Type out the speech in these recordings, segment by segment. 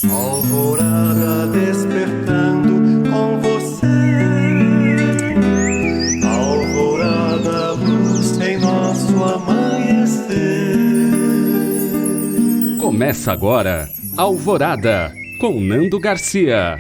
Alvorada despertando com você. Alvorada, luz em nosso amanhecer. Começa agora, Alvorada, com Nando Garcia.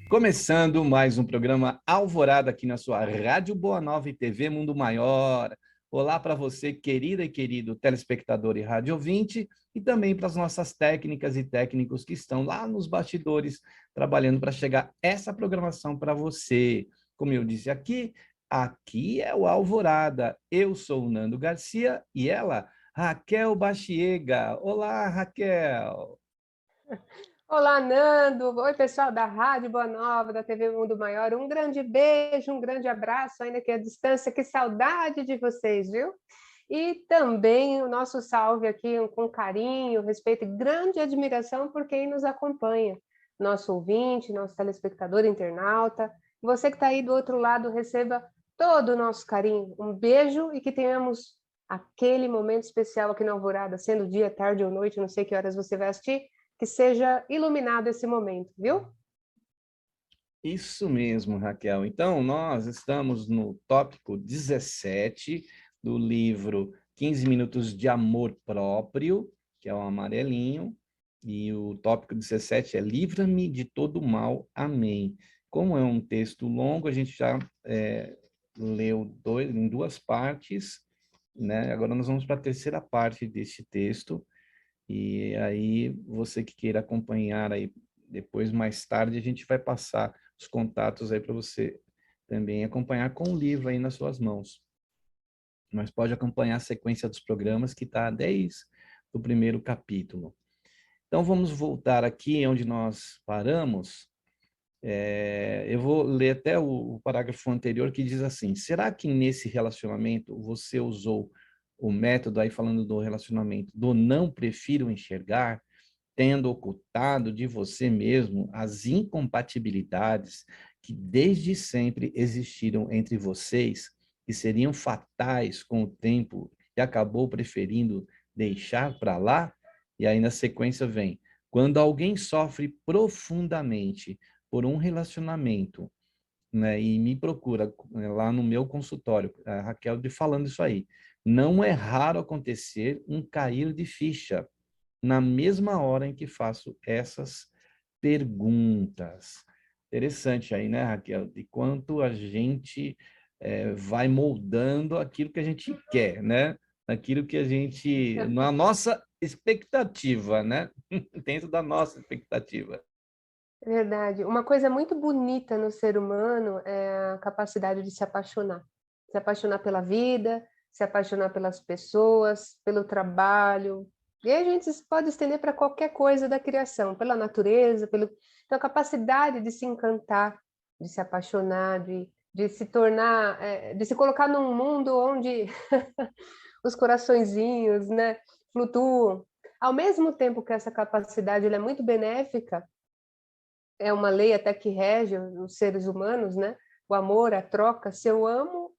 Começando mais um programa Alvorada aqui na sua Rádio Boa Nova e TV Mundo Maior. Olá para você, querida e querido telespectador e rádio ouvinte, e também para as nossas técnicas e técnicos que estão lá nos bastidores trabalhando para chegar essa programação para você. Como eu disse aqui é o Alvorada. Eu sou o Nando Garcia e ela, Raquel Bachiega. Olá, Raquel. Olá, Nando. Oi, pessoal da Rádio Boa Nova, da TV Mundo Maior. Um grande beijo, um grande abraço, ainda que à distância. Que saudade de vocês, viu? E também o nosso salve aqui com carinho, respeito e grande admiração por quem nos acompanha. Nosso ouvinte, nosso telespectador, internauta. Você que está aí do outro lado, receba todo o nosso carinho. Um beijo e que tenhamos aquele momento especial aqui na Alvorada, sendo dia, tarde ou noite, não sei que horas você vai assistir, que seja iluminado esse momento, viu? Isso mesmo, Raquel. Então, nós estamos no tópico 17 do livro 15 Minutos de Amor Próprio, que é o amarelinho, e o tópico 17 é Livra-me de todo mal. Amém. Como é um texto longo, a gente já leu em duas partes, né? Agora nós vamos para a terceira parte deste texto, e aí você que queira acompanhar aí depois, mais tarde, a gente vai passar os contatos aí para você também acompanhar com o livro aí nas suas mãos. Mas pode acompanhar a sequência dos programas que está desde o primeiro capítulo. Então vamos voltar aqui onde nós paramos. Eu vou ler até o parágrafo anterior que diz assim: será que nesse relacionamento você usou o método, aí falando do relacionamento, do não prefiro enxergar, tendo ocultado de você mesmo as incompatibilidades que desde sempre existiram entre vocês e seriam fatais com o tempo e acabou preferindo deixar para lá? E aí na sequência vem: quando alguém sofre profundamente por um relacionamento, né, e me procura lá no meu consultório, a Raquel falando isso aí, não é raro acontecer um cair de ficha na mesma hora em que faço essas perguntas. Interessante aí, né, Raquel? De quanto a gente vai moldando aquilo que a gente quer, né? Aquilo que a gente, na nossa expectativa, né? Dentro da nossa expectativa. É verdade. Uma coisa muito bonita no ser humano é a capacidade de se apaixonar. Se apaixonar pela vida, se apaixonar pelas pessoas, pelo trabalho. E aí a gente pode estender para qualquer coisa da criação, pela natureza, pelo... Então, a capacidade de se encantar, de se apaixonar, de se tornar, de se colocar num mundo onde os coraçõezinhos, né, flutuam. Ao mesmo tempo que essa capacidade ela é muito benéfica, é uma lei até que rege os seres humanos, né? O amor, a troca. Se eu amo,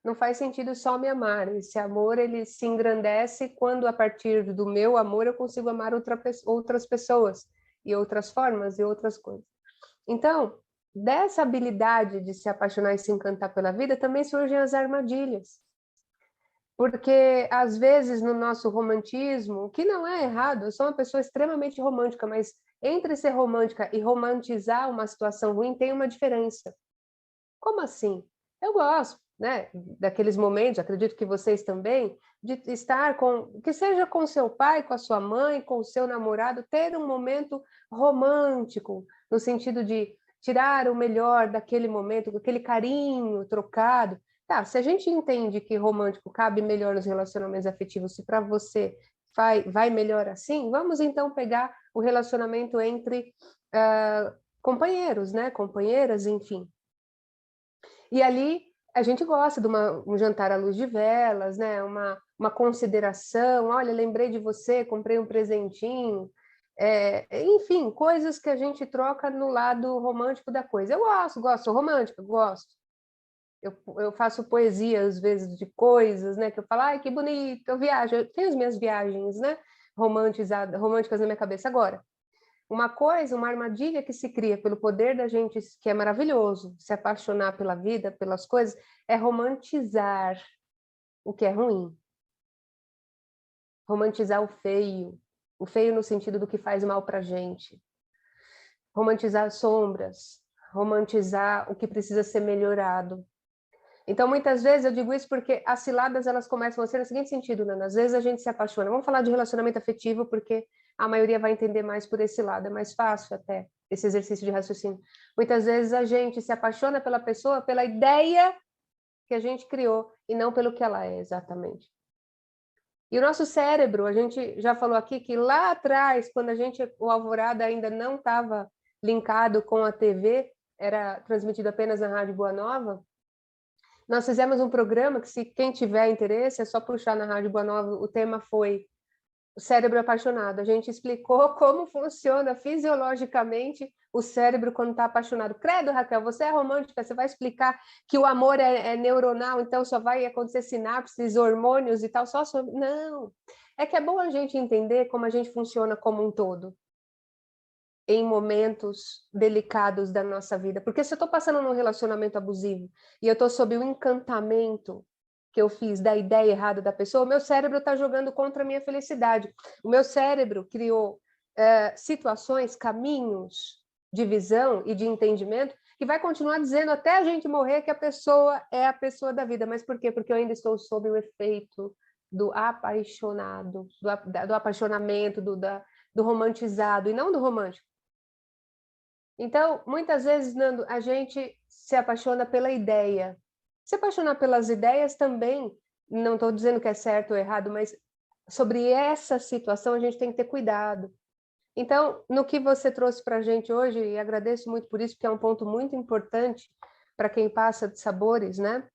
não faz sentido só me amar. Esse amor ele se engrandece quando a partir do meu amor eu consigo amar outras pessoas e outras formas e outras coisas. Então, dessa habilidade de se apaixonar e se encantar pela vida também surgem as armadilhas. Porque, às vezes, no nosso romantismo, o que não é errado, eu sou uma pessoa extremamente romântica, mas entre ser romântica e romantizar uma situação ruim tem uma diferença. Como assim? Eu gosto, né, daqueles momentos, acredito que vocês também, de estar com, que seja com seu pai, com a sua mãe, com o seu namorado, ter um momento romântico, no sentido de tirar o melhor daquele momento, com aquele carinho trocado. Tá, se a gente entende que romântico cabe melhor nos relacionamentos afetivos, se para você vai melhor assim, vamos então pegar o relacionamento entre companheiros, né, companheiras, enfim. E ali a gente gosta de um jantar à luz de velas, né? Uma consideração, olha, lembrei de você, comprei um presentinho, enfim, coisas que a gente troca no lado romântico da coisa. Eu gosto, sou romântica, gosto. Eu faço poesia, às vezes, de coisas, né? Que eu falo, ai, que bonito, eu viajo, eu tenho as minhas viagens, né? românticas na minha cabeça agora. Uma coisa, uma armadilha que se cria pelo poder da gente, que é maravilhoso, se apaixonar pela vida, pelas coisas, é romantizar o que é ruim. Romantizar o feio no sentido do que faz mal pra gente. Romantizar as sombras, romantizar o que precisa ser melhorado. Então, muitas vezes, eu digo isso porque as ciladas, elas começam a ser no seguinte sentido, Nana. Às vezes a gente se apaixona. Vamos falar de relacionamento afetivo, porque a maioria vai entender mais por esse lado. É mais fácil até, esse exercício de raciocínio. Muitas vezes a gente se apaixona pela pessoa, pela ideia que a gente criou, e não pelo que ela é exatamente. E o nosso cérebro, a gente já falou aqui que lá atrás, quando o Alvorada ainda não estava linkado com a TV, era transmitido apenas na Rádio Boa Nova, nós fizemos um programa que, se quem tiver interesse, é só puxar na Rádio Boa Nova. O tema foi o cérebro apaixonado. A gente explicou como funciona fisiologicamente o cérebro quando está apaixonado. Credo, Raquel, você é romântica, você vai explicar que o amor é neuronal, então só vai acontecer sinapses, hormônios e tal, só sobre... Não, é que é bom a gente entender como a gente funciona como um todo em momentos delicados da nossa vida. Porque se eu estou passando num relacionamento abusivo e eu estou sob o encantamento que eu fiz da ideia errada da pessoa, o meu cérebro está jogando contra a minha felicidade. O meu cérebro criou situações, caminhos de visão e de entendimento que vai continuar dizendo até a gente morrer que a pessoa é a pessoa da vida. Mas por quê? Porque eu ainda estou sob o efeito do apaixonado, do apaixonamento, do romantizado, e não do romântico. Então, muitas vezes, Nando, a gente se apaixona pela ideia. Se apaixonar pelas ideias também, não estou dizendo que é certo ou errado, mas sobre essa situação a gente tem que ter cuidado. Então, no que você trouxe para a gente hoje, e agradeço muito por isso, porque é um ponto muito importante para quem passa de sabores, né?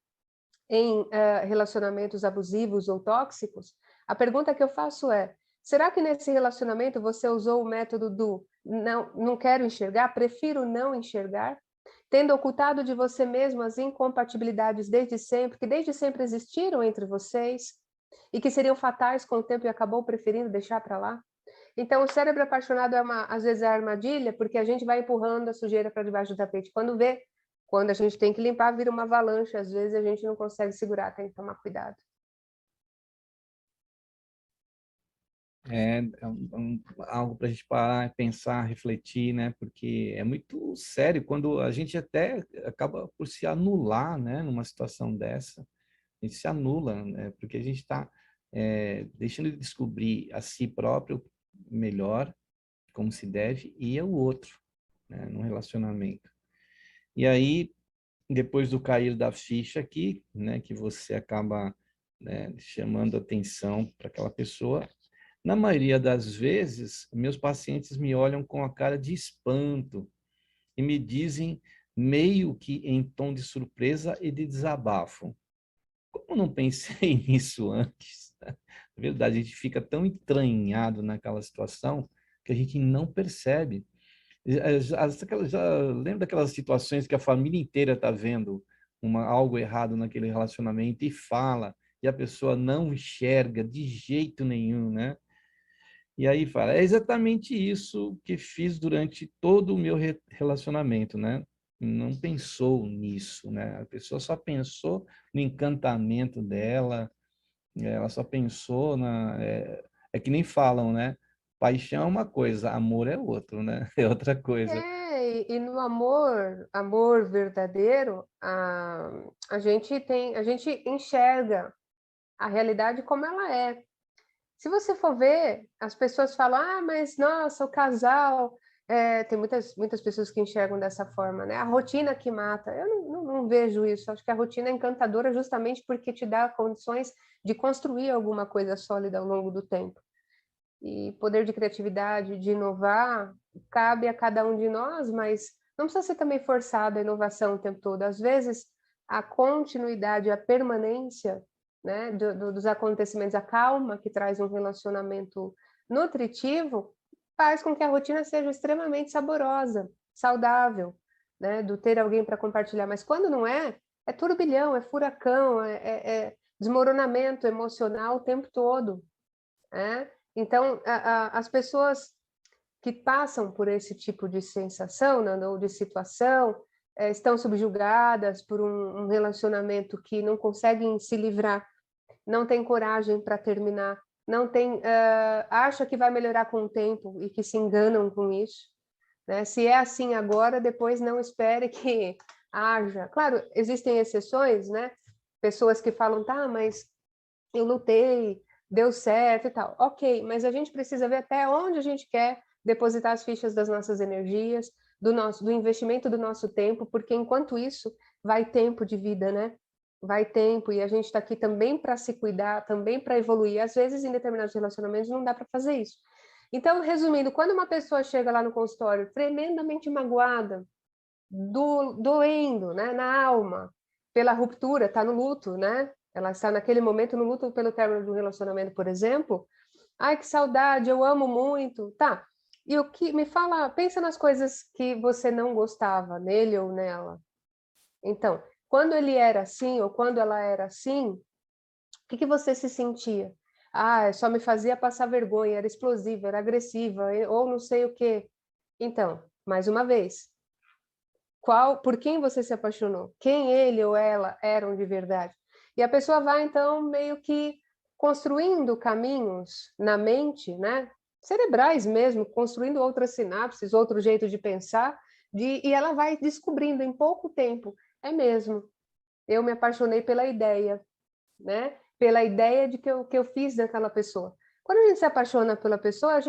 Em relacionamentos abusivos ou tóxicos, a pergunta que eu faço é: será que nesse relacionamento você usou o método do não quero enxergar, prefiro não enxergar, tendo ocultado de você mesmo as incompatibilidades desde sempre, que desde sempre existiram entre vocês e que seriam fatais com o tempo e acabou preferindo deixar para lá? Então, o cérebro apaixonado às vezes é a armadilha, porque a gente vai empurrando a sujeira para debaixo do tapete. Quando a gente tem que limpar, vira uma avalanche. Às vezes a gente não consegue segurar, tem que tomar cuidado. Algo para a gente parar, pensar, refletir, né? Porque é muito sério quando a gente até acaba por se anular, né? Numa situação dessa, a gente se anula, né? Porque a gente está deixando de descobrir a si próprio melhor, como se deve, e é o outro, né? Num relacionamento. E aí, depois do cair da ficha aqui, né? Que você acaba, né, chamando atenção para aquela pessoa. Na maioria das vezes, meus pacientes me olham com a cara de espanto e me dizem, meio que em tom de surpresa e de desabafo: como não pensei nisso antes? Na verdade, a gente fica tão entranhado naquela situação que a gente não percebe. Já lembra daquelas situações que a família inteira está vendo algo errado naquele relacionamento e fala, e a pessoa não enxerga de jeito nenhum, né? E aí fala, é exatamente isso que fiz durante todo o meu relacionamento, né? Não pensou nisso, né? A pessoa só pensou no encantamento dela, ela só pensou é que nem falam, né? Paixão é uma coisa, amor é outro, né? É outra coisa. E no amor verdadeiro, a gente enxerga a realidade como ela é. Se você for ver, as pessoas falam, mas nossa, o casal... tem muitas pessoas que enxergam dessa forma, né? A rotina que mata. Eu não vejo isso. Acho que a rotina é encantadora justamente porque te dá condições de construir alguma coisa sólida ao longo do tempo. E poder de criatividade, de inovar, cabe a cada um de nós, mas não precisa ser também forçado a inovação o tempo todo. Às vezes, a continuidade, a permanência, né, dos acontecimentos, a calma que traz um relacionamento nutritivo, faz com que a rotina seja extremamente saborosa, saudável, né, do ter alguém para compartilhar. Mas quando não é turbilhão, é furacão, é desmoronamento emocional o tempo todo, né? Então, as pessoas que passam por esse tipo de sensação, Nando, ou de situação, estão subjugadas por um relacionamento que não conseguem se livrar, não tem coragem para terminar, não tem, acha que vai melhorar com o tempo e que se enganam com isso, né? Se é assim agora, depois não espere que haja. Claro, existem exceções, né? Pessoas que falam, tá, mas eu lutei, deu certo e tal. Ok, mas a gente precisa ver até onde a gente quer depositar as fichas das nossas energias, do investimento do nosso tempo, porque enquanto isso, vai tempo de vida, né? Vai tempo, e a gente está aqui também para se cuidar, também para evoluir. Às vezes, em determinados relacionamentos, não dá para fazer isso. Então, resumindo, quando uma pessoa chega lá no consultório tremendamente magoada, doendo, né, na alma, pela ruptura, está no luto, né? Ela está naquele momento no luto pelo término de um relacionamento, por exemplo. Ai, que saudade, eu amo muito. Tá. E o que me fala, pensa nas coisas que você não gostava nele ou nela. Então, quando ele era assim ou quando ela era assim, o que você se sentia? Ah, só me fazia passar vergonha, era explosiva, era agressiva, ou não sei o quê. Então, mais uma vez, por quem você se apaixonou? Quem ele ou ela eram de verdade? E a pessoa vai, então, meio que construindo caminhos na mente, né? Cerebrais mesmo, construindo outras sinapses, outro jeito de pensar, e ela vai descobrindo em pouco tempo. É mesmo, eu me apaixonei pela ideia, né? Pela ideia de que eu fiz daquela pessoa. Quando a gente se apaixona pela pessoa,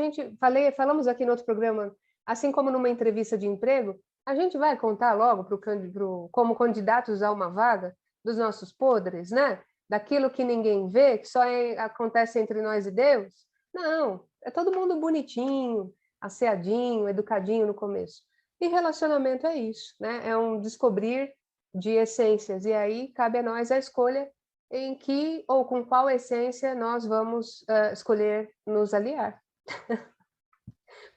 falamos aqui no outro programa, assim como numa entrevista de emprego, a gente vai contar logo como candidatos a uma vaga dos nossos podres, né? Daquilo que ninguém vê, que só acontece entre nós e Deus. Não, é todo mundo bonitinho, asseadinho, educadinho no começo. E relacionamento é isso, né? É um descobrir de essências. E aí cabe a nós a escolha em que ou com qual essência nós vamos escolher nos aliar.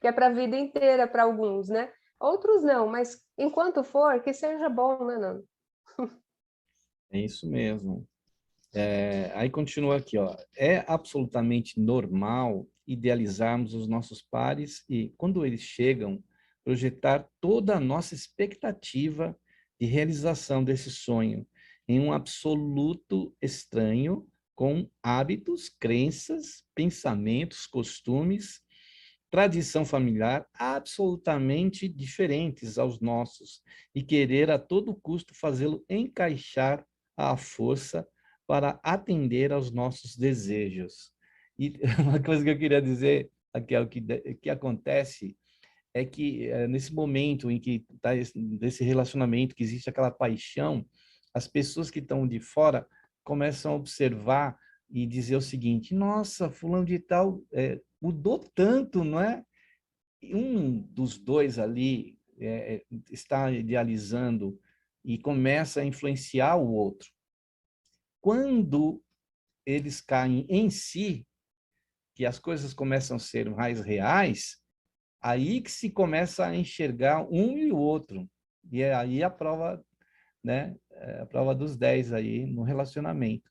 Que é para a vida inteira para alguns, né? Outros não, mas enquanto for, que seja bom, né, Nando? É isso mesmo. Aí continua aqui, ó. É absolutamente normal idealizarmos os nossos pares e, quando eles chegam, projetar toda a nossa expectativa de realização desse sonho em um absoluto estranho, com hábitos, crenças, pensamentos, costumes, tradição familiar absolutamente diferentes aos nossos e querer a todo custo fazê-lo encaixar à força para atender aos nossos desejos. E uma coisa que eu queria dizer, Raquel, que acontece é que nesse momento em que está desse relacionamento, que existe aquela paixão, as pessoas que estão de fora começam a observar e dizer o seguinte: nossa, fulano de tal mudou tanto, não é? Um dos dois ali está idealizando e começa a influenciar o outro. Quando eles caem em si, que as coisas começam a ser mais reais, aí que se começa a enxergar um e o outro. E é aí a prova, né? A prova dos 10 aí no relacionamento.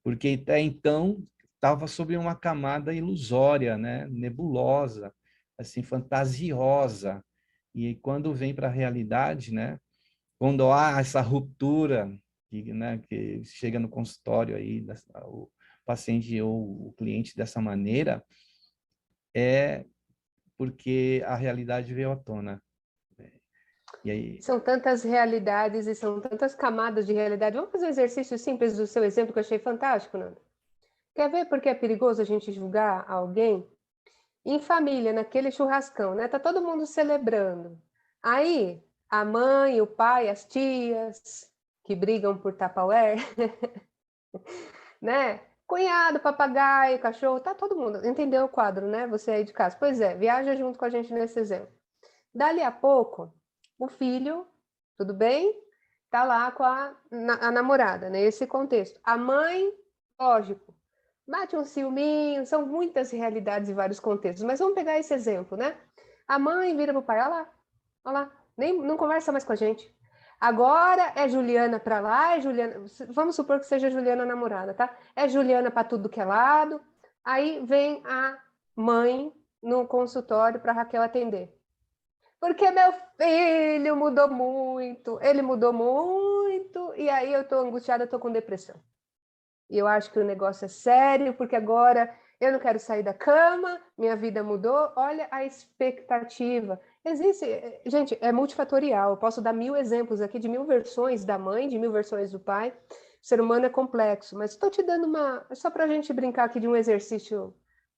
Porque até então estava sob uma camada ilusória, né? Nebulosa, assim, fantasiosa. E quando vem para a realidade, né? Quando há essa ruptura, que chega no consultório aí, o paciente ou o cliente dessa maneira, é porque a realidade veio à tona. E aí, São tantas realidades e são tantas camadas de realidade. Vamos fazer um exercício simples do seu exemplo que eu achei fantástico, Nando? Quer ver por que é perigoso a gente julgar alguém? Em família, naquele churrascão, né? Tá todo mundo celebrando. Aí, a mãe, o pai, as tias, que brigam por Tupperware, né? Cunhado, papagaio, cachorro, tá todo mundo. Entendeu o quadro, né? Você aí de casa. Pois é, viaja junto com a gente nesse exemplo. Dali a pouco, o filho, tudo bem? Tá lá com a namorada, nesse contexto. A mãe, lógico, bate um ciúminho, são muitas realidades e vários contextos, mas vamos pegar esse exemplo, né? A mãe vira pro pai, olha lá, não conversa mais com a gente. Agora é Juliana para lá, é Juliana, vamos supor que seja Juliana a namorada, tá? É Juliana para tudo que é lado. Aí vem mãe no consultório para Raquel atender. Porque meu filho mudou muito, ele mudou muito, e aí eu estou angustiada, estou com depressão. E eu acho que o negócio é sério, porque agora eu não quero sair da cama, minha vida mudou, olha a expectativa. Existe, gente, é multifatorial, eu posso dar 1000 exemplos aqui de 1000 versões da mãe, de 1000 versões do pai. O ser humano é complexo, mas estou te dando só para a gente brincar aqui de um exercício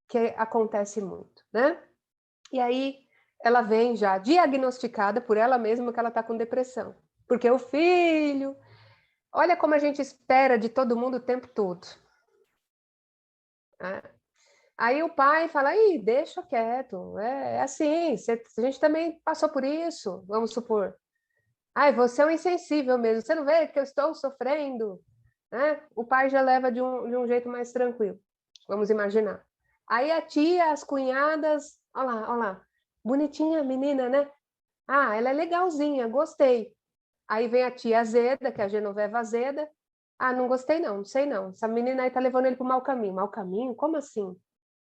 que acontece muito, né? E aí ela vem já diagnosticada por ela mesma que ela está com depressão. Porque o filho... Olha como a gente espera de todo mundo o tempo todo. Aí o pai fala, ih, deixa quieto, é assim, a gente também passou por isso, vamos supor. Ai, você é um insensível mesmo, você não vê que eu estou sofrendo? O pai já leva de um jeito mais tranquilo, vamos imaginar. Aí a tia, as cunhadas, olha lá, bonitinha a menina, né? Ah, ela é legalzinha, gostei. Aí vem a tia azeda, que é a Genoveva azeda. Ah, não gostei não sei não. Essa menina aí tá levando ele para o mau caminho. Mau caminho? Como assim?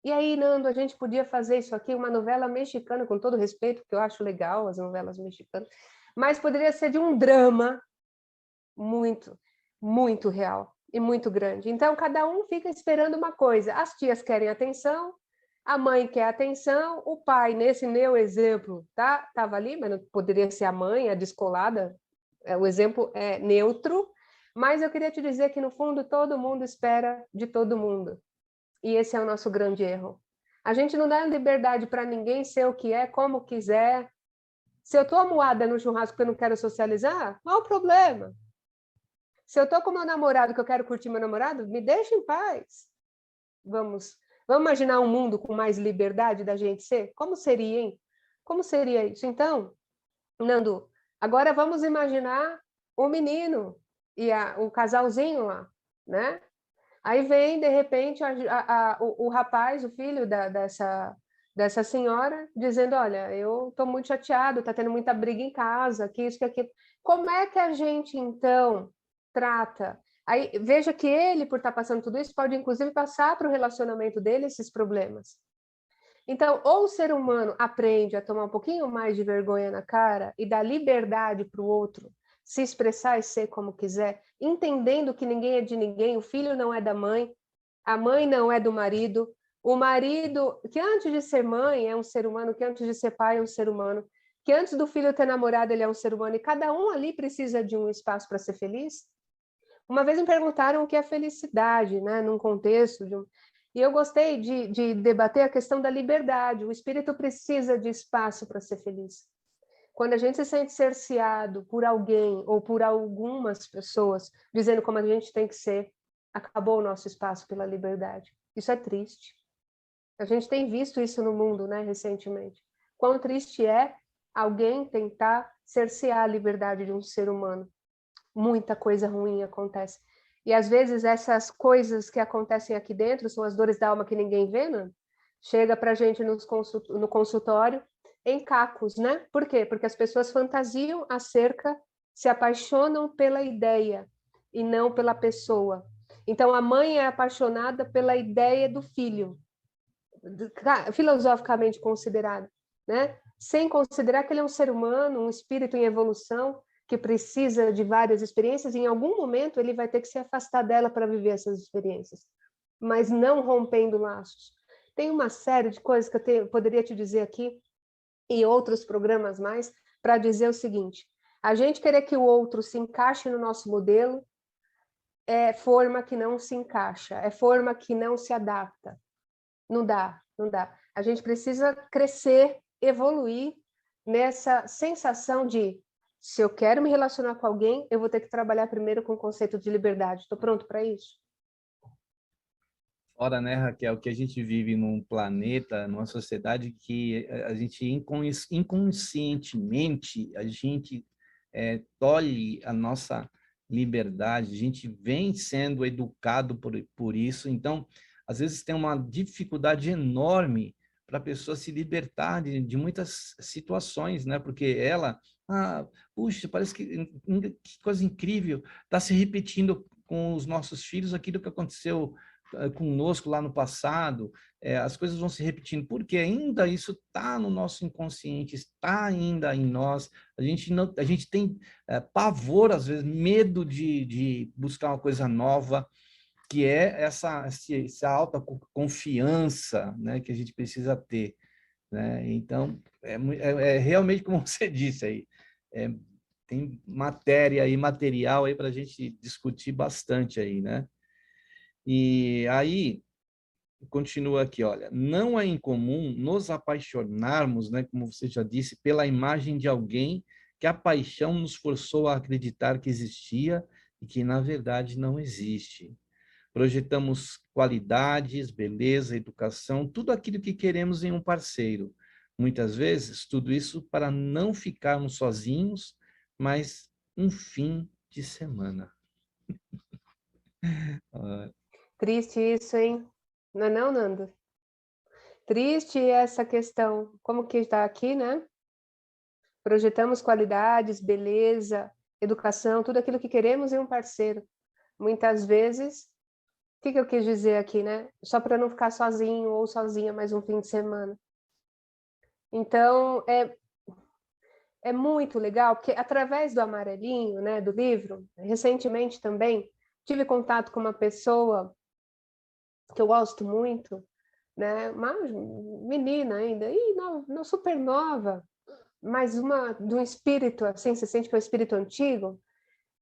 E aí, Nando, a gente podia fazer isso aqui, uma novela mexicana, com todo respeito, porque eu acho legal as novelas mexicanas, mas poderia ser de um drama muito, muito real e muito grande. Então, cada um fica esperando uma coisa. As tias querem atenção, a mãe quer atenção, o pai, nesse meu exemplo, tava ali, mas não poderia ser a mãe, a descolada, o exemplo é neutro, mas eu queria te dizer que, no fundo, todo mundo espera de todo mundo. E esse é o nosso grande erro. A gente não dá liberdade para ninguém ser o que é, como quiser. Se eu estou amuada no churrasco porque eu não quero socializar, qual o problema? Se eu estou com meu namorado que eu quero curtir meu namorado, me deixa em paz. Vamos imaginar um mundo com mais liberdade da gente ser? Como seria, hein? Como seria isso? Então, Nando, agora vamos imaginar o menino e o casalzinho lá, né? Aí vem, de repente, o rapaz, o filho dessa senhora, dizendo, olha, eu estou muito chateado, está tendo muita briga em casa, que isso, que aquilo. Como é que a gente, então, trata? Aí, veja que ele, por estar passando tudo isso, pode, inclusive, passar para o relacionamento dele esses problemas. Então, ou o ser humano aprende a tomar um pouquinho mais de vergonha na cara e dar liberdade para o outro se expressar e ser como quiser, entendendo que ninguém é de ninguém, o filho não é da mãe, a mãe não é do marido, o marido, que antes de ser mãe é um ser humano, que antes de ser pai é um ser humano, que antes do filho ter namorado ele é um ser humano, e cada um ali precisa de um espaço para ser feliz. Uma vez me perguntaram o que é felicidade, né, num contexto de E eu gostei de debater a questão da liberdade. O espírito precisa de espaço para ser feliz. Quando a gente se sente cerceado por alguém ou por algumas pessoas dizendo como a gente tem que ser, acabou o nosso espaço pela liberdade. Isso é triste. A gente tem visto isso no mundo, né, recentemente. Quão triste é alguém tentar cercear a liberdade de um ser humano. Muita coisa ruim acontece. E às vezes essas coisas que acontecem aqui dentro são as dores da alma que ninguém vê, né? Chega para a gente no consultório em cacos, né? Por quê? Porque as pessoas fantasiam acerca, se apaixonam pela ideia e não pela pessoa. Então a mãe é apaixonada pela ideia do filho, filosoficamente considerado, né? Sem considerar que ele é um ser humano, um espírito em evolução, que precisa de várias experiências, e em algum momento ele vai ter que se afastar dela para viver essas experiências, mas não rompendo laços. Tem uma série de coisas que eu poderia te dizer aqui, e outros programas mais, para dizer o seguinte: a gente querer que o outro se encaixe no nosso modelo é forma que não se encaixa, é forma que não se adapta. Não dá, não dá. A gente precisa crescer, evoluir nessa sensação de, se eu quero me relacionar com alguém, eu vou ter que trabalhar primeiro com o conceito de liberdade. Estou pronto para isso? Ora, né, Raquel, que a gente vive num planeta, numa sociedade que a gente inconscientemente, a gente tolhe a nossa liberdade, a gente vem sendo educado por isso, então, às vezes tem uma dificuldade enorme para a pessoa se libertar de muitas situações, né? Porque ela, puxa, parece que coisa incrível, está se repetindo com os nossos filhos aquilo que aconteceu conosco lá no passado, as coisas vão se repetindo, porque ainda isso está no nosso inconsciente, está ainda em nós. A gente tem pavor, às vezes, medo de buscar uma coisa nova, que é essa alta confiança, né, que a gente precisa ter, né? Então, é realmente como você disse aí, tem matéria e material aí para a gente discutir bastante aí, né? E aí, continua aqui, olha, não é incomum nos apaixonarmos, né, como você já disse, pela imagem de alguém que a paixão nos forçou a acreditar que existia e que, na verdade, não existe. Projetamos qualidades, beleza, educação, tudo aquilo que queremos em um parceiro. Muitas vezes, tudo isso para não ficarmos sozinhos, mas um fim de semana. Triste isso, hein? Não é não, Nando? Triste essa questão, como que está aqui, né? Projetamos qualidades, beleza, educação, tudo aquilo que queremos em um parceiro. Muitas vezes, o que eu quis dizer aqui, né? Só para não ficar sozinho ou sozinha mais um fim de semana. Então, é muito legal, porque através do amarelinho, né, do livro, recentemente também, tive contato com uma pessoa que eu gosto muito, né, uma menina ainda, não, super nova, mas de um espírito, assim, se sente que é um espírito antigo,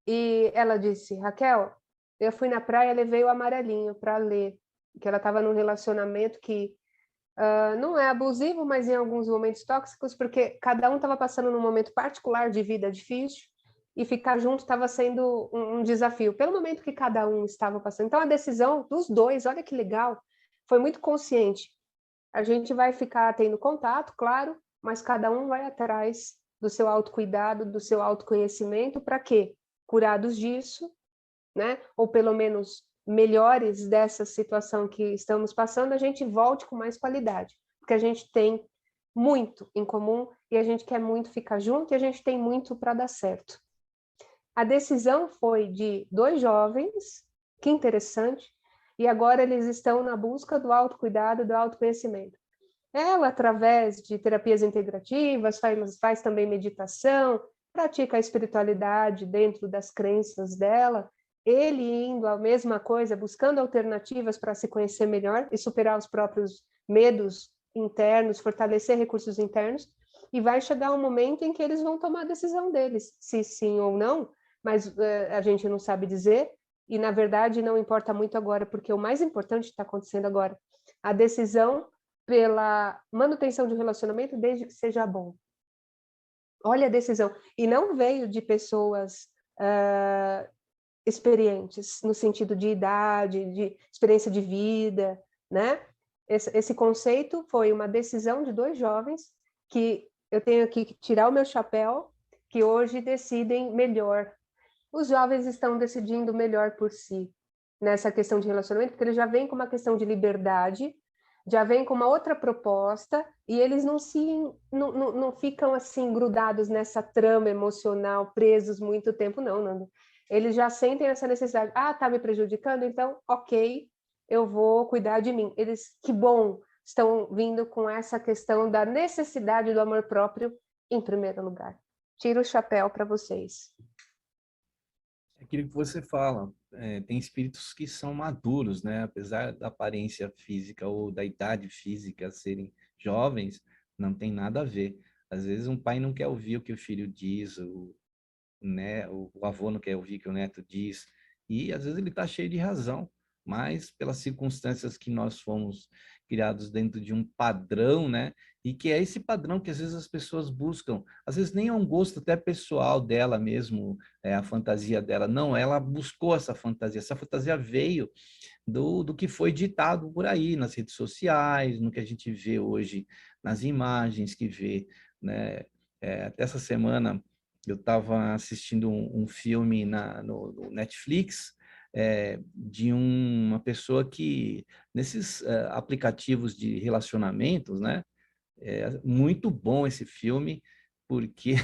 e ela disse, Raquel, eu fui na praia, levei o amarelinho para ler, que ela estava num relacionamento que não é abusivo, mas em alguns momentos tóxicos, porque cada um estava passando num momento particular de vida difícil, e ficar junto estava sendo um desafio, pelo momento que cada um estava passando. Então, a decisão dos dois, olha que legal, foi muito consciente. A gente vai ficar tendo contato, claro, mas cada um vai atrás do seu autocuidado, do seu autoconhecimento, para quê? Curados disso, né? Ou pelo menos melhores dessa situação que estamos passando, a gente volte com mais qualidade, porque a gente tem muito em comum e a gente quer muito ficar junto e a gente tem muito para dar certo. A decisão foi de 2 jovens, que interessante, e agora eles estão na busca do autocuidado, do autoconhecimento. Ela, através de terapias integrativas, faz também meditação, pratica a espiritualidade dentro das crenças dela, ele indo a mesma coisa, buscando alternativas para se conhecer melhor e superar os próprios medos internos, fortalecer recursos internos, e vai chegar um momento em que eles vão tomar a decisão deles, se sim ou não, mas a gente não sabe dizer, e na verdade não importa muito agora, porque o mais importante está acontecendo agora, a decisão pela manutenção de um relacionamento desde que seja bom. Olha a decisão. E não veio de pessoas experientes, no sentido de idade, de experiência de vida, né? Esse conceito foi uma decisão de 2 jovens que eu tenho que tirar o meu chapéu, que hoje decidem melhor. Os jovens estão decidindo melhor por si nessa questão de relacionamento, porque eles já vêm com uma questão de liberdade, já vêm com uma outra proposta, e eles não ficam assim grudados nessa trama emocional, presos muito tempo, não, Nando. Eles já sentem essa necessidade. Ah, tá me prejudicando? Então, ok, eu vou cuidar de mim. Eles, que bom, estão vindo com essa questão da necessidade do amor próprio em primeiro lugar. Tiro o chapéu para vocês. É aquilo que você fala, tem espíritos que são maduros, né? Apesar da aparência física ou da idade física serem jovens, não tem nada a ver. Às vezes um pai não quer ouvir o que o filho diz, né? O avô não quer ouvir o que o neto diz, e às vezes ele está cheio de razão, mas pelas circunstâncias que nós fomos criados dentro de um padrão, né? E que é esse padrão que às vezes as pessoas buscam, às vezes nem é um gosto até pessoal dela mesmo, a fantasia dela, não, ela buscou essa fantasia veio do que foi ditado por aí, nas redes sociais, no que a gente vê hoje, nas imagens que vê, né? Até essa semana eu estava assistindo um filme no Netflix, de uma pessoa que, nesses aplicativos de relacionamentos, né? Muito bom esse filme, porque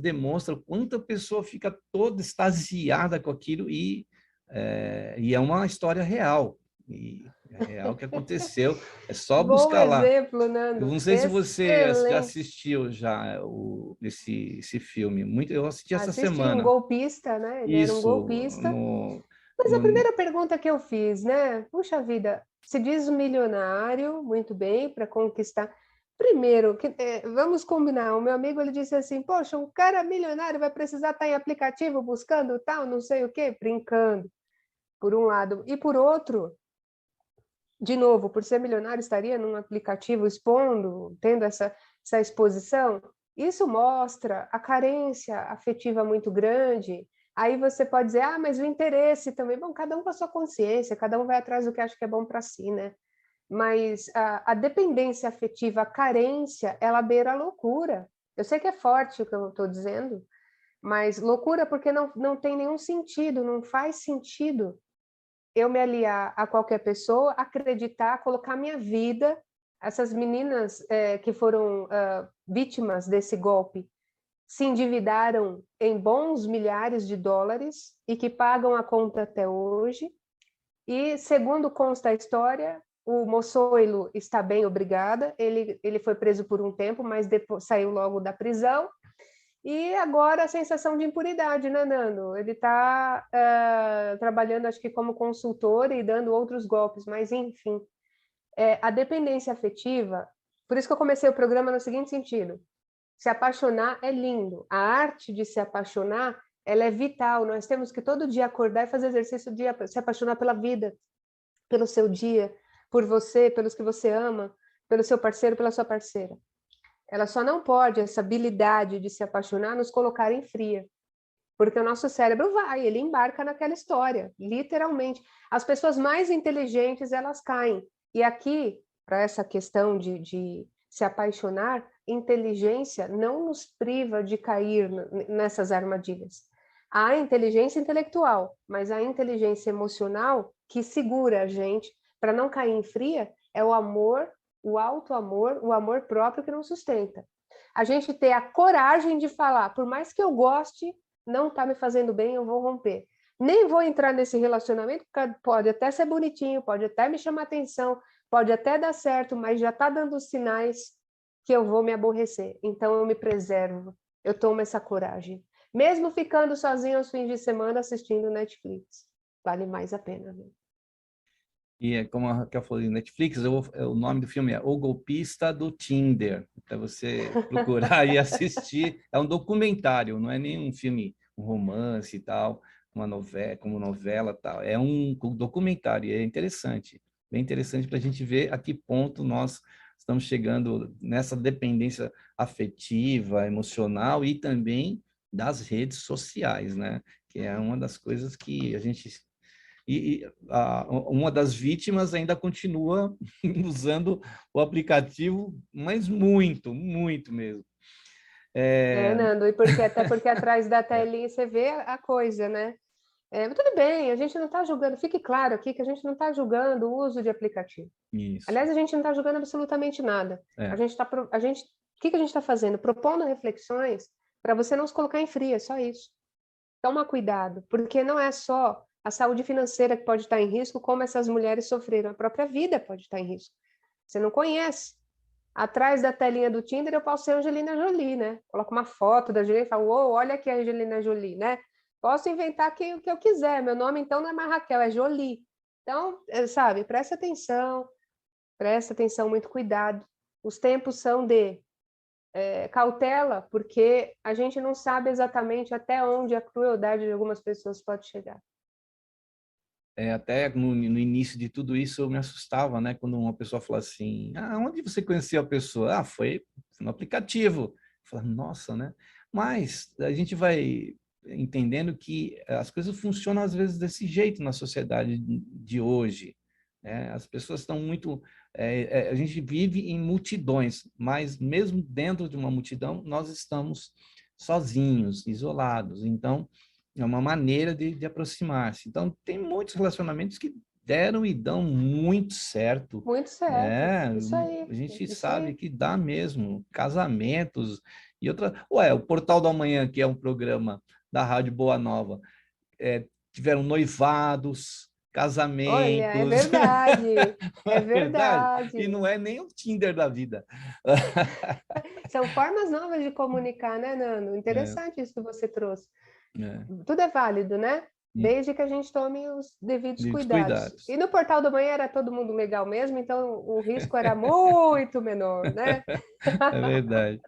demonstra o quanto a pessoa fica toda extasiada com aquilo, e é uma história real. E É real que aconteceu. É só Bom buscar lá. exemplo, Eu Nando. não sei se você já Excelente. assistiu esse filme. Eu assisti essa Assisti um semana. golpista, né? Ele era um Isso, golpista. no, Mas a no- primeira pergunta que eu fiz, né? Puxa vida, se diz milionário, muito bem, para conquistar. Primeiro, vamos combinar. O meu amigo ele disse assim: Poxa, um cara milionário vai precisar estar em aplicativo buscando tal, não sei o quê, brincando, por um lado. E por outro, de novo, por ser milionário, estaria num aplicativo expondo, tendo essa exposição. Isso mostra a carência afetiva muito grande. Aí você pode dizer, ah, mas o interesse também. Bom, cada um com a sua consciência, cada um vai atrás do que acha que é bom para si, né? Mas a dependência afetiva, a carência, ela beira a loucura. Eu sei que é forte o que eu estou dizendo, mas loucura porque não tem nenhum sentido, não faz sentido eu me aliar a qualquer pessoa, acreditar, colocar minha vida. Essas meninas que foram vítimas desse golpe se endividaram em bons milhares de dólares e que pagam a conta até hoje. E, segundo consta a história, o Moçoilo está bem, obrigada. Ele foi preso por um tempo, mas depois saiu logo da prisão. E agora a sensação de impunidade, né, Nando? Ele está trabalhando, acho que como consultor e dando outros golpes, mas enfim. A dependência afetiva, por isso que eu comecei o programa no seguinte sentido: se apaixonar é lindo, a arte de se apaixonar, ela é vital, nós temos que todo dia acordar e fazer exercício de se apaixonar pela vida, pelo seu dia, por você, pelos que você ama, pelo seu parceiro, pela sua parceira. Ela só não pode, essa habilidade de se apaixonar, nos colocar em fria. Porque o nosso cérebro ele embarca naquela história, literalmente. As pessoas mais inteligentes, elas caem. E aqui, para essa questão de se apaixonar, inteligência não nos priva de cair nessas armadilhas. Há a inteligência intelectual, mas a inteligência emocional que segura a gente para não cair em fria é o amor, o auto-amor, o amor próprio que nos sustenta. A gente ter a coragem de falar, por mais que eu goste, não está me fazendo bem, eu vou romper. Nem vou entrar nesse relacionamento, porque pode até ser bonitinho, pode até me chamar atenção, pode até dar certo, mas já está dando sinais que eu vou me aborrecer. Então eu me preservo, eu tomo essa coragem. Mesmo ficando sozinho aos fins de semana assistindo Netflix. Vale mais a pena, né? E é como a Raquel falou em Netflix, o nome do filme é O Golpista do Tinder. Para você procurar e assistir. É um documentário, não é nem um filme, um romance e tal, uma novela, como novela e tal. É um documentário, é interessante. Bem interessante para a gente ver a que ponto nós estamos chegando nessa dependência afetiva, emocional e também das redes sociais, né? Que é uma das coisas que a gente uma das vítimas ainda continua usando o aplicativo, mas muito, muito mesmo. Nando, até porque atrás da telinha você vê a coisa, né? Mas tudo bem, a gente não está julgando, fique claro aqui que a gente não está julgando o uso de aplicativo. Isso. Aliás, a gente não está julgando absolutamente nada. É. O que a gente está fazendo? Propondo reflexões para você não se colocar em fria, só isso. Toma cuidado, porque não é só a saúde financeira que pode estar em risco, como essas mulheres sofreram, a própria vida pode estar em risco. Você não conhece. Atrás da telinha do Tinder eu posso ser Angelina Jolie, né? Coloco uma foto da Angelina e falo, uou, olha aqui a Angelina Jolie, né? Posso inventar o que eu quiser. Meu nome, então, não é mais Raquel, é Jolie. Então, sabe, presta atenção, muito cuidado. Os tempos são de cautela, porque a gente não sabe exatamente até onde a crueldade de algumas pessoas pode chegar. Até no início de tudo isso eu me assustava, né? Quando uma pessoa fala assim, onde você conheceu a pessoa? Foi no aplicativo. Eu falava, nossa, né? Mas a gente vai entendendo que as coisas funcionam às vezes desse jeito na sociedade de hoje. Né? As pessoas estão muito... a gente vive em multidões, mas mesmo dentro de uma multidão, nós estamos sozinhos, isolados. Então, é uma maneira de aproximar-se. Então, tem muitos relacionamentos que deram e dão muito certo. Muito certo. Isso aí. A gente Isso sabe aí. que dá mesmo. Casamentos e outra. O Portal da Manhã, que é um programa da Rádio Boa Nova, tiveram noivados, Olha, é casamentos. verdade, Não é é verdade? E verdade. não é nem o Tinder da vida. São formas novas de comunicar, né, Nando? É, Interessante isso que você trouxe. é. Tudo é válido, né? E Desde que a gente tome os devidos devidos cuidados. cuidados. E no Portal da Manhã era todo mundo legal mesmo, então o risco era muito menor, né? É verdade.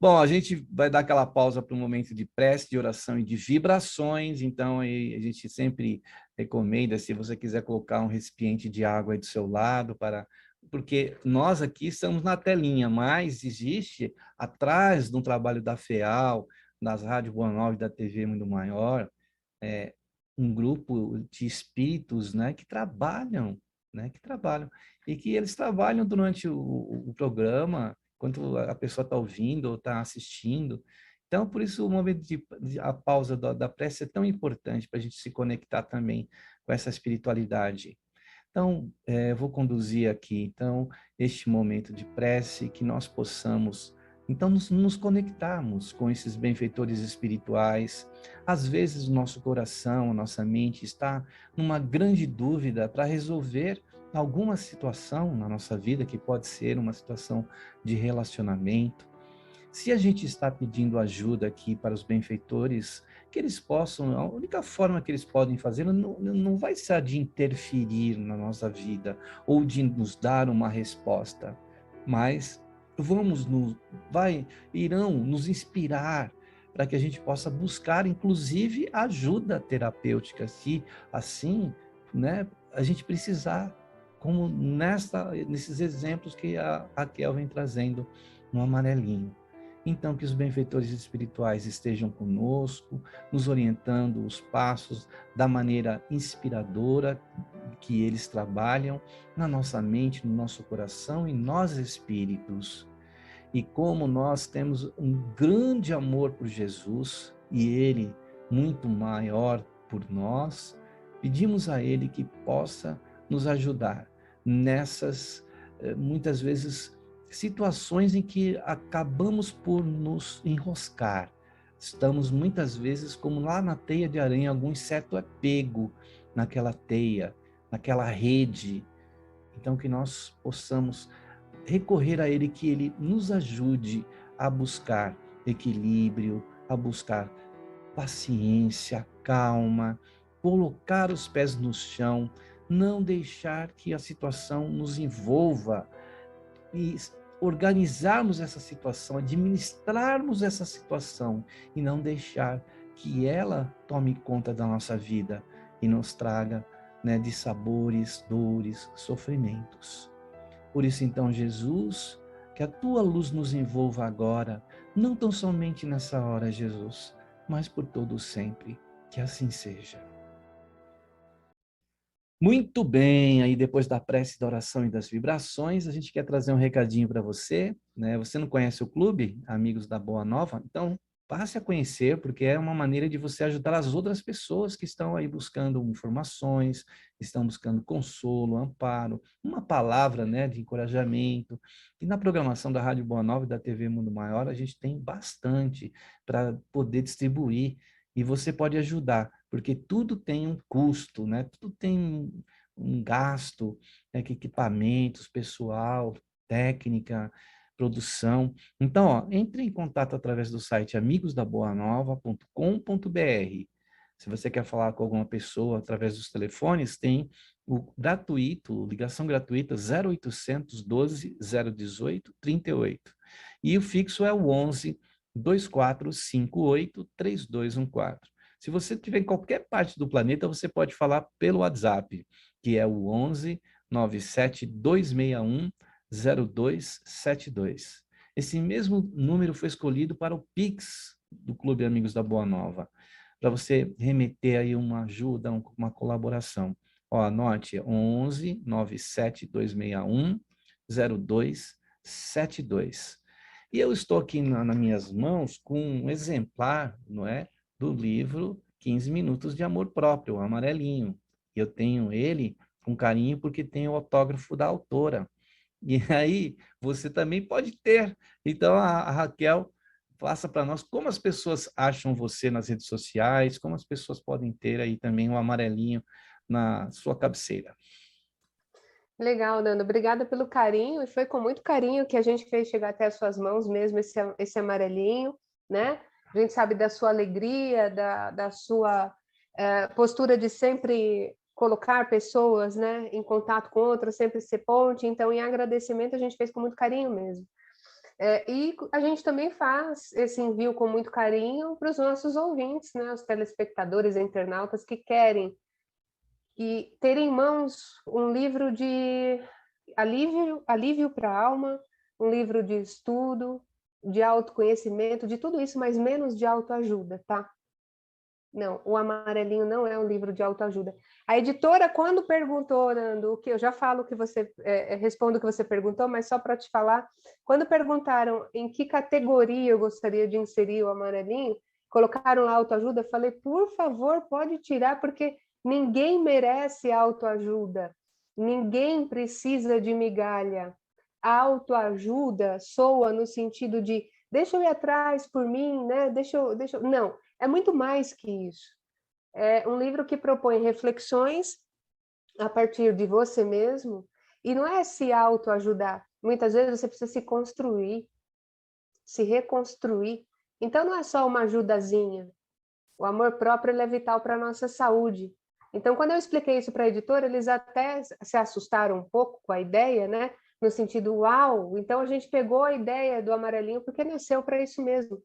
Bom, a gente vai dar aquela pausa para um momento de prece, de oração e de vibrações. Então, aí, a gente sempre recomenda, se você quiser colocar um recipiente de água aí do seu lado, porque nós aqui estamos na telinha, mas existe atrás do trabalho da FEAL, das Rádio Boa Nova e da TV Mundo Maior, um grupo de espíritos, né, que trabalham, e que eles trabalham durante o programa, enquanto a pessoa está ouvindo ou está assistindo. Então, por isso, o momento a pausa da prece é tão importante para a gente se conectar também com essa espiritualidade. Então, vou conduzir aqui, então, este momento de prece, que nós possamos, então, nos conectarmos com esses benfeitores espirituais. Às vezes, o nosso coração, a nossa mente está numa grande dúvida para resolver alguma situação na nossa vida, que pode ser uma situação de relacionamento. Se a gente está pedindo ajuda aqui para os benfeitores, que eles possam, a única forma que eles podem fazer não vai ser a de interferir na nossa vida ou de nos dar uma resposta, mas irão nos inspirar para que a gente possa buscar, inclusive, ajuda terapêutica, se assim, né, a gente precisar, como nesses exemplos que a Raquel vem trazendo no amarelinho. Então, que os benfeitores espirituais estejam conosco, nos orientando os passos da maneira inspiradora que eles trabalham na nossa mente, no nosso coração e nós espíritos. E como nós temos um grande amor por Jesus e Ele muito maior por nós, pedimos a Ele que possa nos ajudar nessas, muitas vezes, situações em que acabamos por nos enroscar. Estamos muitas vezes como lá na teia de aranha, algum certo apego naquela teia, naquela rede. Então que nós possamos recorrer a Ele, que Ele nos ajude a buscar equilíbrio, a buscar paciência, calma, colocar os pés no chão, não deixar que a situação nos envolva e organizarmos essa situação, administrarmos essa situação e não deixar que ela tome conta da nossa vida e nos traga, né, dissabores, dores, sofrimentos. Por isso, então, Jesus, que a tua luz nos envolva agora, não tão somente nessa hora, Jesus, mas por todo sempre. Que assim seja. Muito bem, aí depois da prece, da oração e das vibrações, a gente quer trazer um recadinho para você, né? Você não conhece o clube, Amigos da Boa Nova? Então, passe a conhecer, porque é uma maneira de você ajudar as outras pessoas que estão aí buscando informações, estão buscando consolo, amparo, uma palavra, né, de encorajamento. E na programação da Rádio Boa Nova e da TV Mundo Maior, a gente tem bastante para poder distribuir, e você pode ajudar, porque tudo tem um custo, né? Tudo tem um gasto, né? Equipamentos, pessoal, técnica, produção. Então, ó, entre em contato através do site amigosdaboanova.com.br. Se você quer falar com alguma pessoa através dos telefones, tem o gratuito, ligação gratuita 0800 12 018 38. E o fixo é o 11 2458 3214. Se você estiver em qualquer parte do planeta, você pode falar pelo WhatsApp, que é o 11 97 261 0272. Esse mesmo número foi escolhido para o Pix do Clube Amigos da Boa Nova, para você remeter aí uma ajuda, uma colaboração. Ó, anote, 11 97 261 0272. E eu estou aqui nas minhas mãos com um exemplar, não é, do livro 15 Minutos de Amor Próprio, o amarelinho. Eu tenho ele com carinho porque tem o autógrafo da autora. E aí você também pode ter. Então a Raquel faça para nós como as pessoas acham você nas redes sociais, como as pessoas podem ter aí também o amarelinho na sua cabeceira. Legal, Nando. Obrigada pelo carinho, e foi com muito carinho que a gente fez chegar até as suas mãos mesmo esse amarelinho, né? A gente sabe da sua alegria, da sua postura de sempre colocar pessoas, né, em contato com outras, sempre ser ponte. Então, em agradecimento, a gente fez com muito carinho mesmo. E a gente também faz esse envio com muito carinho para os nossos ouvintes, né, os telespectadores e internautas que querem ter em mãos um livro de alívio para a alma, um livro de estudo, de autoconhecimento, de tudo isso, mas menos de autoajuda, tá? Não, o Amarelinho não é um livro de autoajuda. A editora, quando perguntou, Nando, o que eu já falo que você respondo o que você perguntou, mas só para te falar, quando perguntaram em que categoria eu gostaria de inserir o Amarelinho, colocaram lá autoajuda, eu falei, por favor, pode tirar, porque ninguém merece autoajuda, ninguém precisa de migalha. A autoajuda soa no sentido de deixa eu ir atrás por mim, né? Não, é muito mais que isso. É um livro que propõe reflexões a partir de você mesmo, e não é se autoajudar. Muitas vezes você precisa se construir, se reconstruir. Então não é só uma ajudazinha. O amor próprio ele é vital para a nossa saúde. Então, quando eu expliquei isso para a editora, eles até se assustaram um pouco com a ideia, né? No sentido, uau, então a gente pegou a ideia do Amarelinho porque nasceu para isso mesmo.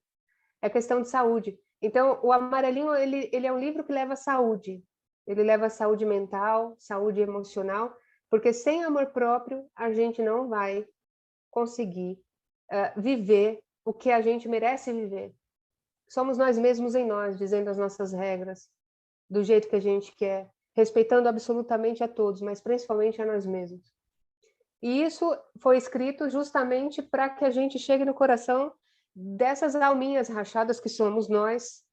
É questão de saúde. Então, o Amarelinho, ele é um livro que leva saúde. Ele leva saúde mental, saúde emocional, porque sem amor próprio, a gente não vai conseguir viver o que a gente merece viver. Somos nós mesmos em nós, dizendo as nossas regras, do jeito que a gente quer, respeitando absolutamente a todos, mas principalmente a nós mesmos. E isso foi escrito justamente para que a gente chegue no coração dessas alminhas rachadas que somos nós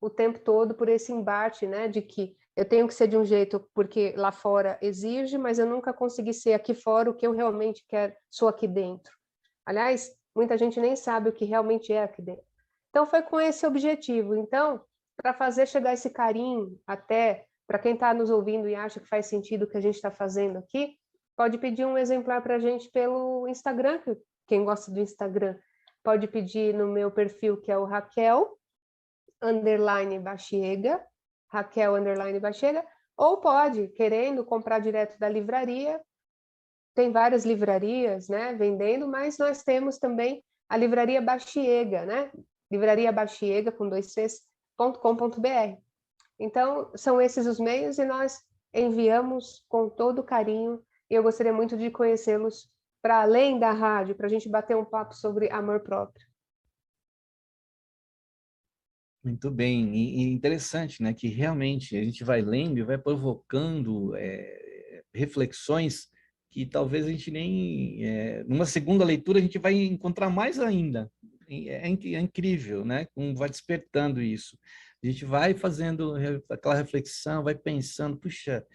o tempo todo, por esse embate, né, de que eu tenho que ser de um jeito porque lá fora exige, mas eu nunca consegui ser aqui fora o que eu realmente quero, sou aqui dentro. Aliás, muita gente nem sabe o que realmente é aqui dentro. Então foi com esse objetivo. Então, para fazer chegar esse carinho até para quem está nos ouvindo e acha que faz sentido o que a gente está fazendo aqui, pode pedir um exemplar para a gente pelo Instagram, quem gosta do Instagram pode pedir no meu perfil, que é o Raquel_Bachiega, Raquel_Bachiega, ou pode, querendo comprar direto da livraria, tem várias livrarias, né, vendendo, mas nós temos também a livraria Bachiega, né, livraria Bachiega, com 2cs.com.br. Então, são esses os meios e nós enviamos com todo carinho, e eu gostaria muito de conhecê-los para além da rádio, para a gente bater um papo sobre amor próprio. Muito bem, e interessante, né, que realmente a gente vai lendo e vai provocando reflexões que talvez a gente nem, numa segunda leitura a gente vai encontrar mais ainda. É incrível, né, como vai despertando isso. A gente vai fazendo aquela reflexão, vai pensando, puxa,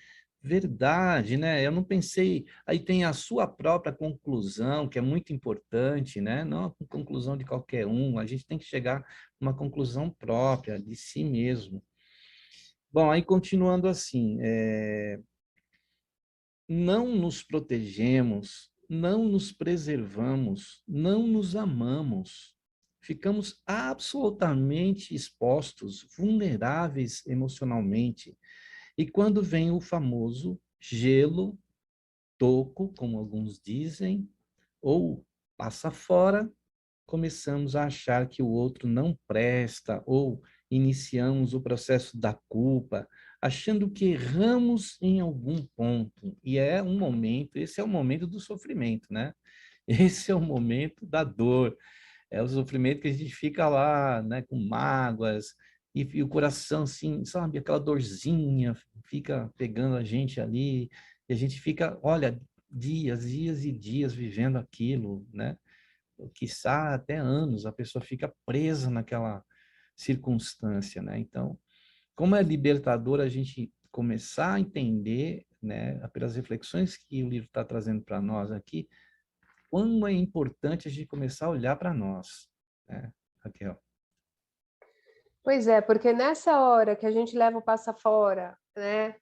verdade, né? Eu não pensei. Aí tem a sua própria conclusão, que é muito importante, né? Não a conclusão de qualquer um. A gente tem que chegar a uma conclusão própria de si mesmo. Bom, aí continuando assim, não nos protegemos, não nos preservamos, não nos amamos. Ficamos absolutamente expostos, vulneráveis emocionalmente. E quando vem o famoso gelo, toco, como alguns dizem, ou passa fora, começamos a achar que o outro não presta, ou iniciamos o processo da culpa, achando que erramos em algum ponto. E é um momento, esse é o momento do sofrimento, né? Esse é o momento da dor. É o sofrimento que a gente fica lá, né, com mágoas, e o coração, assim, sabe, aquela dorzinha fica pegando a gente ali, e a gente fica, olha, dias e dias vivendo aquilo, né? Quiçá até anos, a pessoa fica presa naquela circunstância, né? Então, como é libertador a gente começar a entender, né, pelas reflexões que o livro está trazendo para nós aqui, como é importante a gente começar a olhar para nós, né, Raquel? Pois é, porque nessa hora que a gente leva o passa fora, né,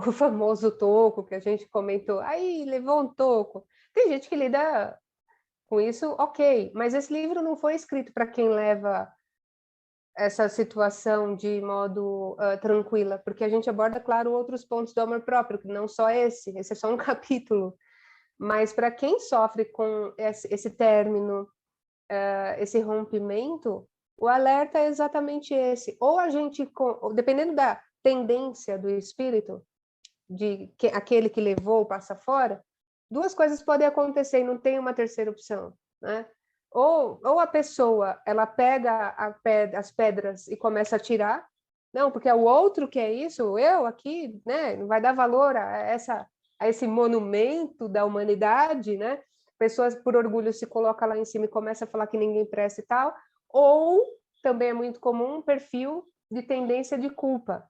o famoso toco que a gente comentou, aí levou um toco. Tem gente que lida com isso, ok, mas esse livro não foi escrito para quem leva essa situação de modo tranquila, porque a gente aborda, claro, outros pontos do amor próprio, que não só esse é só um capítulo, mas para quem sofre com esse término, esse rompimento, o alerta é exatamente esse. Ou a gente, dependendo da tendência do espírito, aquele que levou passa fora, duas coisas podem acontecer e não tem uma terceira opção, né? Ou a pessoa, ela pega as pedras e começa a tirar, não, porque é o outro que é isso, eu aqui, né, não vai dar valor a esse monumento da humanidade, né? Pessoas por orgulho se colocam lá em cima e começa a falar que ninguém presta e tal, ou também é muito comum um perfil de tendência de culpa.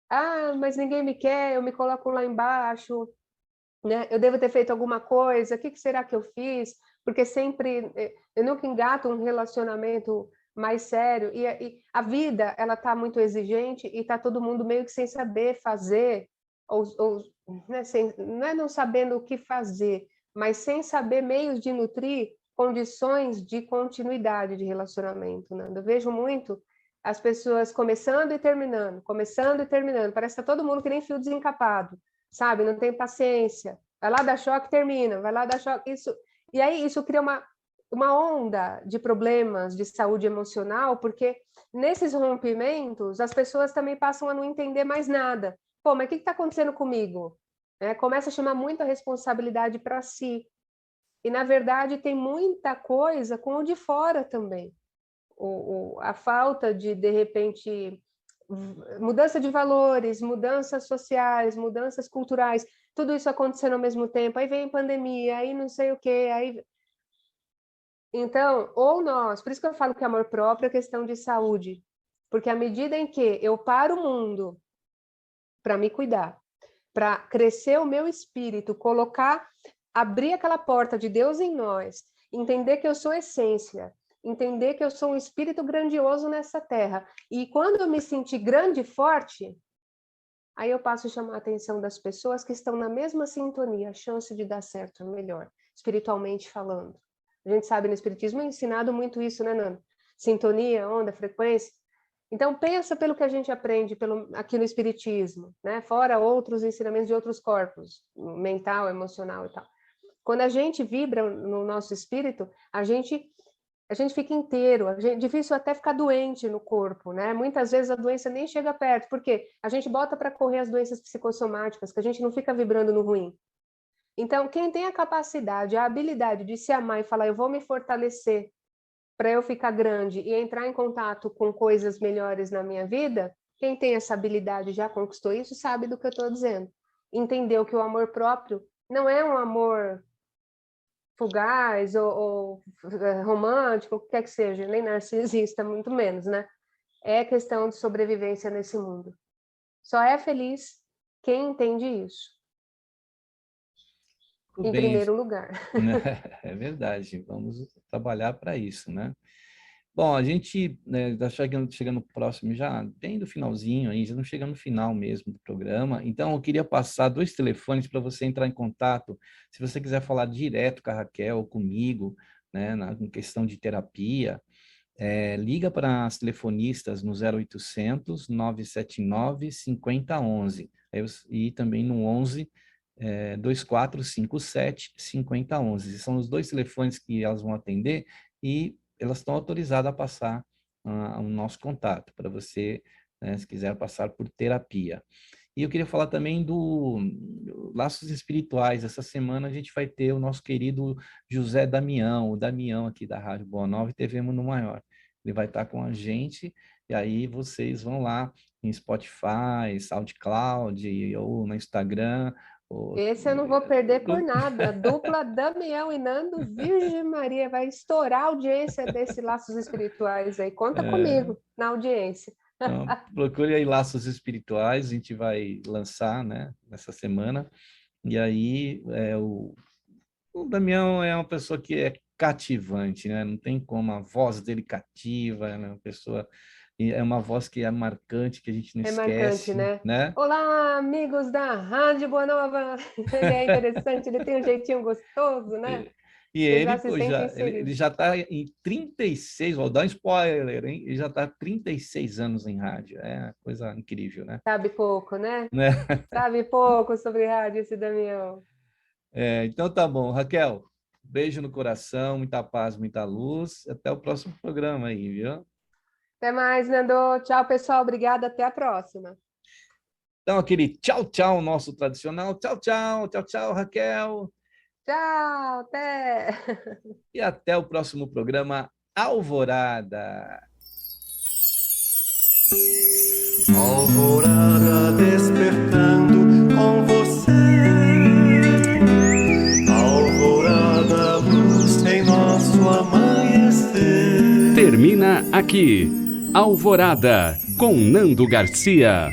Ah, mas ninguém me quer, eu me coloco lá embaixo, né? Eu devo ter feito alguma coisa, o que será que eu fiz? Porque sempre, eu nunca engato um relacionamento mais sério, e a vida, ela está muito exigente e está todo mundo meio que sem saber fazer, ou né, não é não sabendo o que fazer, mas sem saber meios de nutrir condições de continuidade de relacionamento, né? Eu vejo muito as pessoas começando e terminando, parece que tá todo mundo que nem fio desencapado, sabe? Não tem paciência, vai lá dar choque, termina, vai lá dar choque, e aí isso cria uma onda de problemas de saúde emocional, porque nesses rompimentos as pessoas também passam a não entender mais nada. Pô, mas o que está acontecendo comigo? Começa a chamar muita responsabilidade para si, e na verdade tem muita coisa com o de fora também. A falta de repente, mudança de valores, mudanças sociais, mudanças culturais, tudo isso acontecendo ao mesmo tempo, aí vem pandemia, aí não sei o quê, aí... Então, ou nós, por isso que eu falo que amor próprio é questão de saúde, porque à medida em que eu paro o mundo para me cuidar, para crescer o meu espírito, abrir aquela porta de Deus em nós, entender que eu sou essência, entender que eu sou um espírito grandioso nessa terra. E quando eu me sentir grande e forte, aí eu passo a chamar a atenção das pessoas que estão na mesma sintonia, a chance de dar certo é melhor, espiritualmente falando. A gente sabe, no espiritismo é ensinado muito isso, né, Nando? Sintonia, onda, frequência. Então, pensa pelo que a gente aprende aqui no espiritismo, né? Fora outros ensinamentos de outros corpos, mental, emocional e tal. Quando a gente vibra no nosso espírito, a gente fica inteiro, difícil até ficar doente no corpo, né? Muitas vezes a doença nem chega perto, porque a gente bota para correr as doenças psicossomáticas, que a gente não fica vibrando no ruim. Então, quem tem a capacidade, a habilidade de se amar e falar, eu vou me fortalecer para eu ficar grande e entrar em contato com coisas melhores na minha vida, quem tem essa habilidade, já conquistou isso, sabe do que eu estou dizendo. Entendeu que o amor próprio não é um amor fugaz ou romântico, o que quer que seja, nem narcisista, muito menos, né? É questão de sobrevivência nesse mundo. Só é feliz quem entende isso. Tudo em bem, primeiro lugar. é verdade, vamos trabalhar para isso, né? Bom, a gente está chegando próximo já, bem do finalzinho aí, já não chega no final mesmo do programa. Então, eu queria passar dois telefones para você entrar em contato. Se você quiser falar direto com a Raquel ou comigo, né, em questão de terapia, liga para as telefonistas no 0800 979 5011. E também no 11 2457 5011. São os dois telefones que elas vão atender e elas estão autorizadas a passar o nosso contato para você, né, se quiser passar por terapia. E eu queria falar também do Laços Espirituais. Essa semana a gente vai ter o nosso querido José Damião, o Damião aqui da Rádio Boa Nova e TV Mundo Maior. Ele vai estar com a gente e aí vocês vão lá em Spotify, SoundCloud ou no Instagram. Esse eu não vou perder por nada. Dupla Damião e Nando, Virgem Maria, vai estourar a audiência desse Laços Espirituais aí. Conta comigo na audiência. Então, procure aí Laços Espirituais, a gente vai lançar, né, nessa semana. E aí, o Damião é uma pessoa que é cativante, né? Não tem como, a voz dele cativa, é uma pessoa E é uma voz que é marcante, que a gente não É marcante, esquece, né? né? Olá, amigos da Rádio Boa Nova. Ele é interessante, ele tem um jeitinho gostoso, né? E Você ele, já se pô, sente ele inserido. já está em 36, vou dar um spoiler, hein? Ele já está há 36 anos em rádio. É uma coisa incrível, né? Sabe pouco, né? Né? Sabe pouco sobre rádio, esse Damião. Então tá bom, Raquel. Beijo no coração, muita paz, muita luz. Até o próximo programa aí, viu? Até mais, Nando. Tchau, pessoal. Obrigada. Até a próxima. Então, aquele tchau, tchau, nosso tradicional. Tchau, tchau, tchau, tchau, Raquel. Tchau, até. E até o próximo programa Alvorada. Alvorada despertando com você. Alvorada, luz em nosso amanhecer. Termina aqui Alvorada, com Nando Garcia.